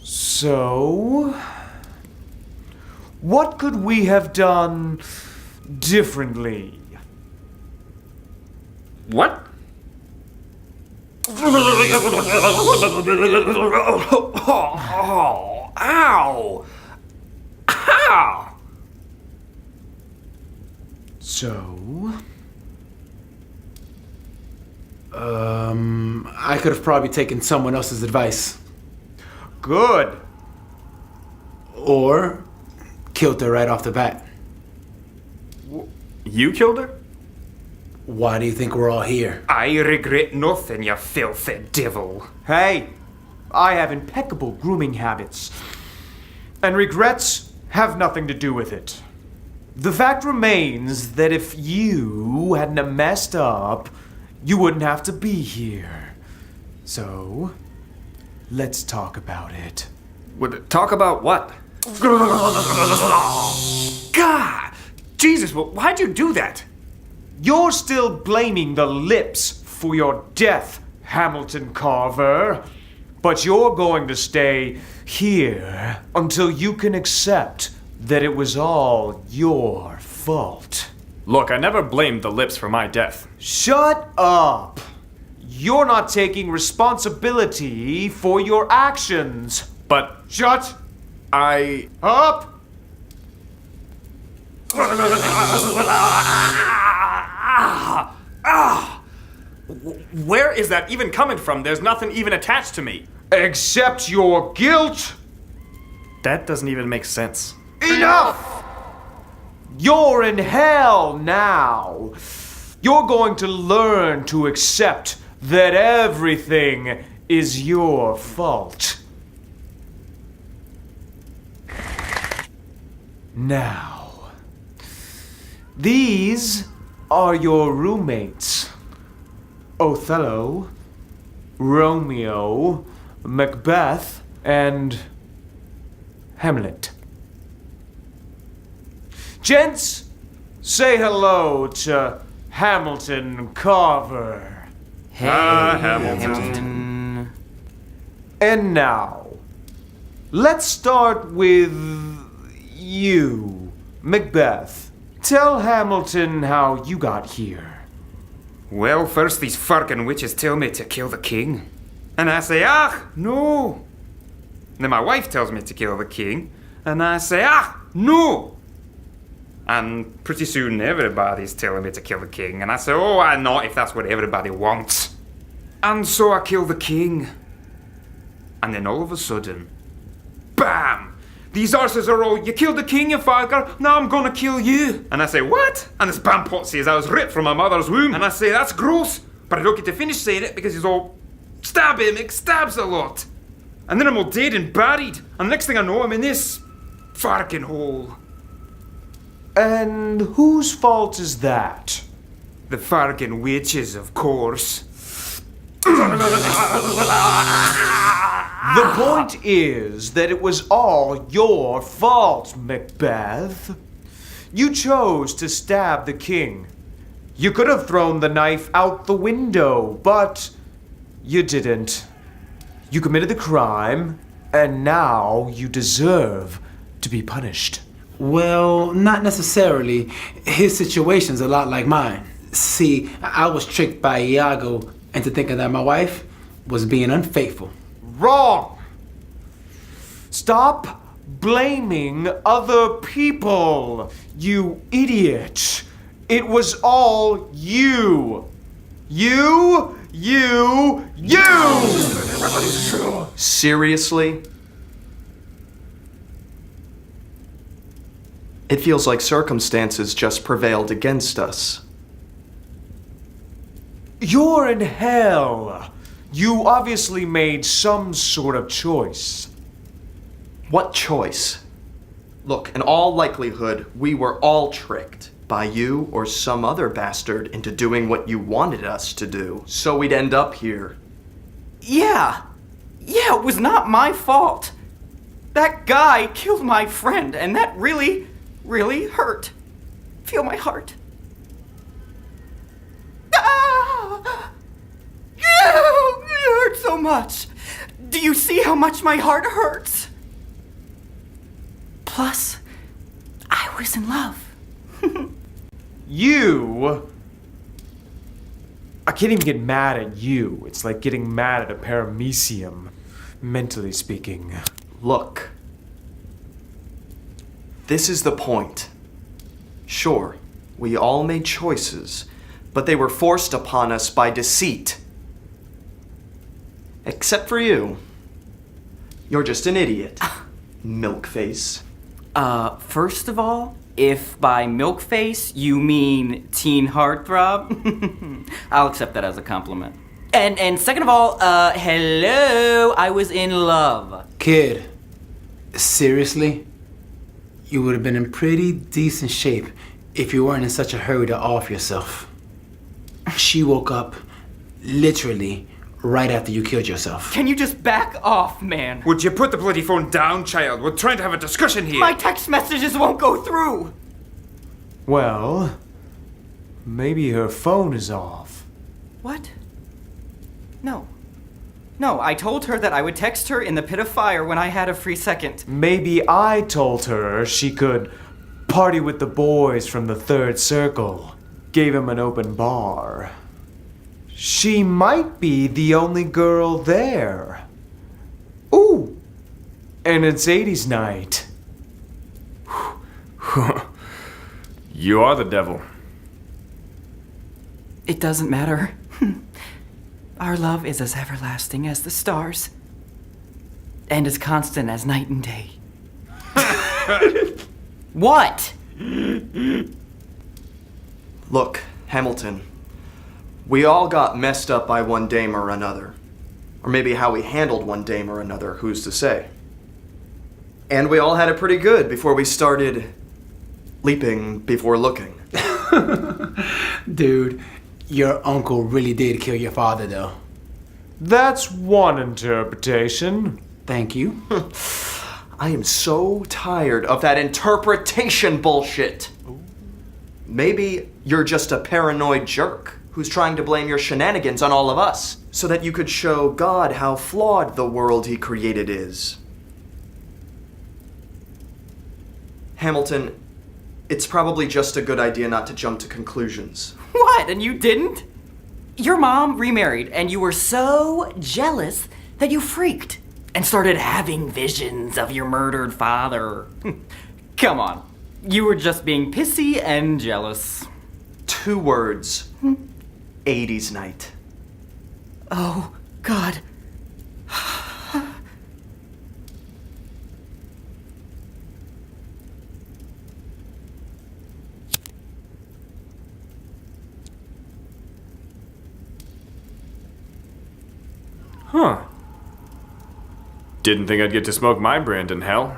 So, what could we have done differently? What? Ow! Ow! So, I could have probably taken someone else's advice. good. Or killed her right off the bat. You killed her? Why do you think we're all here? I regret nothing, you filthy devil. Hey, I have impeccable grooming habits. And regrets have nothing to do with it. The fact remains that if you hadn't have messed up, you wouldn't have to be here. So, let's talk about it. Talk about what? God! Jesus, why'd you do that? You're still blaming the lips for your death, Hamilton Carver. But you're going to stay here until you can accept that it was all your fault. Look, I never blamed the lips for my death. Shut up! You're not taking responsibility for your actions. But Shut I... up! Where is that even coming from? There's nothing even attached to me. Accept your guilt. That doesn't even make sense. Enough! You're in hell now. You're going to learn to accept that everything is your fault. Now, these are your roommates. Othello, Romeo, Macbeth, and Hamlet. Gents, say hello to Hamilton Carver. Hey, Hamilton. And now, let's start with you, Macbeth. Tell Hamilton how you got here. Well, first these fucking witches tell me to kill the king. And I say, no. Then my wife tells me to kill the king. And I say, no. And pretty soon everybody's telling me to kill the king. And I say, oh, why not if that's what everybody wants? And so I kill the king. And then all of a sudden, bam! These arses are all, you killed the king, you father, now I'm gonna kill you. And I say, what? And this bampot says I was ripped from my mother's womb. And I say, that's gross. But I don't get to finish saying it because he's all, stab him, it stabs a lot. And then I'm all dead and buried. And the next thing I know, I'm in this fucking hole. And whose fault is that? The fucking witches, of course. The point is that it was all your fault, Macbeth. You chose to stab the king. You could have thrown the knife out the window, but you didn't. You committed the crime, and now you deserve to be punished. Well, not necessarily. His situation's a lot like mine. See, I was tricked by Iago into thinking that my wife was being unfaithful. Wrong! Stop blaming other people, you idiot. It was all you. You! Seriously? It feels like circumstances just prevailed against us. You're in hell. You obviously made some sort of choice. What choice? Look, in all likelihood, we were all tricked by you or some other bastard into doing what you wanted us to do, so we'd end up here. Yeah, it was not my fault. That guy killed my friend, and that really really hurt. Feel my heart. Ah! It hurts so much. Do you see how much my heart hurts? Plus, I was in love. I can't even get mad at you. It's like getting mad at a paramecium, mentally speaking. Look. This is the point. Sure, we all made choices, but they were forced upon us by deceit. Except for you. You're just an idiot. Milkface. First of all, if by milk face you mean teen heartthrob, I'll accept that as a compliment. And second of all, hello, I was in love. Kid, seriously? You would have been in pretty decent shape if you weren't in such a hurry to off yourself. She woke up, literally, right after you killed yourself. Can you just back off, man? Would you put the bloody phone down, child? We're trying to have a discussion here. My text messages won't go through. Well, maybe her phone is off. What? No. No, I told her that I would text her in the pit of fire when I had a free second. Maybe I told her she could party with the boys from the third circle. Gave him an open bar. She might be the only girl there. Ooh, and it's 80s night. You are the devil. It doesn't matter. Our love is as everlasting as the stars. And as constant as night and day. What? Look, Hamilton. We all got messed up by one dame or another. Or maybe how we handled one dame or another, who's to say? And we all had it pretty good before we started leaping before looking. Dude, your uncle really did kill your father, though. That's one interpretation. Thank you. I am so tired of that interpretation bullshit. Maybe you're just a paranoid jerk who's trying to blame your shenanigans on all of us so that you could show God how flawed the world he created is. Hamilton, it's probably just a good idea not to jump to conclusions. What? And you didn't? Your mom remarried, and you were so jealous that you freaked and started having visions of your murdered father. Come on. You were just being pissy and jealous. 2 words. 80s night. Oh, God. Huh. Didn't think I'd get to smoke my brand in hell.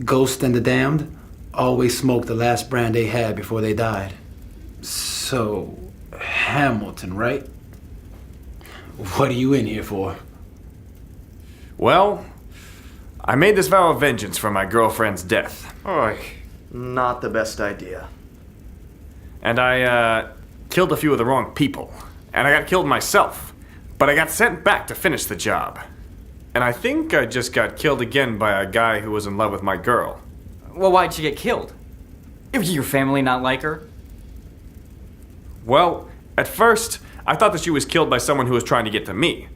Ghost and the Damned always smoked the last brand they had before they died. So, Hamilton, right? What are you in here for? Well, I made this vow of vengeance for my girlfriend's death. Oi. Not the best idea. And I, killed a few of the wrong people. And I got killed myself. But I got sent back to finish the job. And I think I just got killed again by a guy who was in love with my girl. Well, why'd she get killed? Did your family not like her? Well, at first, I thought that she was killed by someone who was trying to get to me.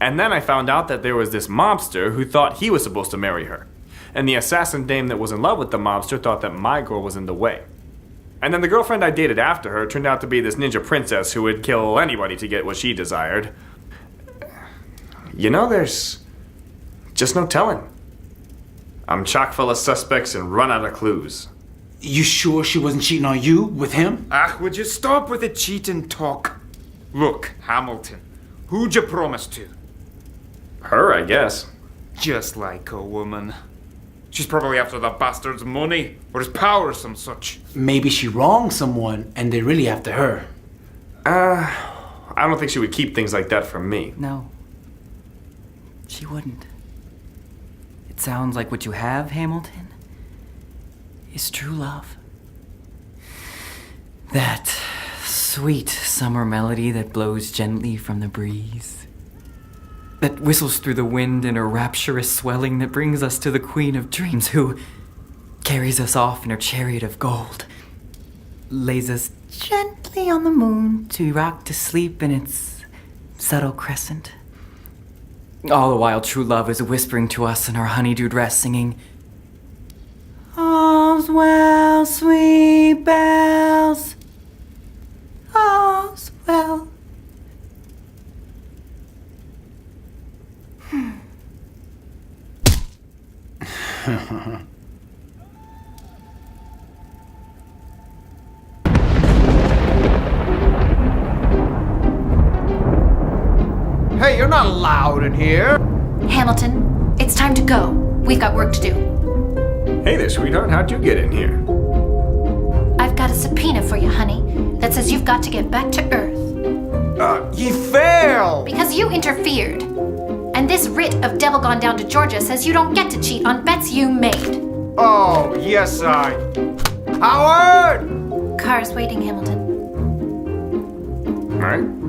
And then I found out that there was this mobster who thought he was supposed to marry her. And the assassin dame that was in love with the mobster thought that my girl was in the way. And then the girlfriend I dated after her turned out to be this ninja princess who would kill anybody to get what she desired. You know, there's just no telling. I'm chock full of suspects and run out of clues. You sure she wasn't cheating on you with him? Would you stop with the cheating talk? Look, Hamilton, who'd you promise to? Her, I guess. Just like a woman. She's probably after the bastard's money, or his power or some such. Maybe she wronged someone and they're really after her. I don't think she would keep things like that from me. No. She wouldn't. It sounds like what you have, Hamilton, is true love. That sweet summer melody that blows gently from the breeze, that whistles through the wind in a rapturous swelling that brings us to the Queen of Dreams, who carries us off in her chariot of gold, lays us gently on the moon to rock to sleep in its subtle crescent. All the while, true love is whispering to us in our honeydewed rest, singing, "All's well, sweet bells, all's well." Hey, you're not allowed in here. Hamilton, it's time to go. We've got work to do. Hey there, sweetheart. How'd you get in here? I've got a subpoena for you, honey, that says you've got to get back to Earth. Ye fail. Because you interfered. And this writ of Devil Gone Down to Georgia says you don't get to cheat on bets you made. Oh, yes, Howard! Car's waiting, Hamilton. All right.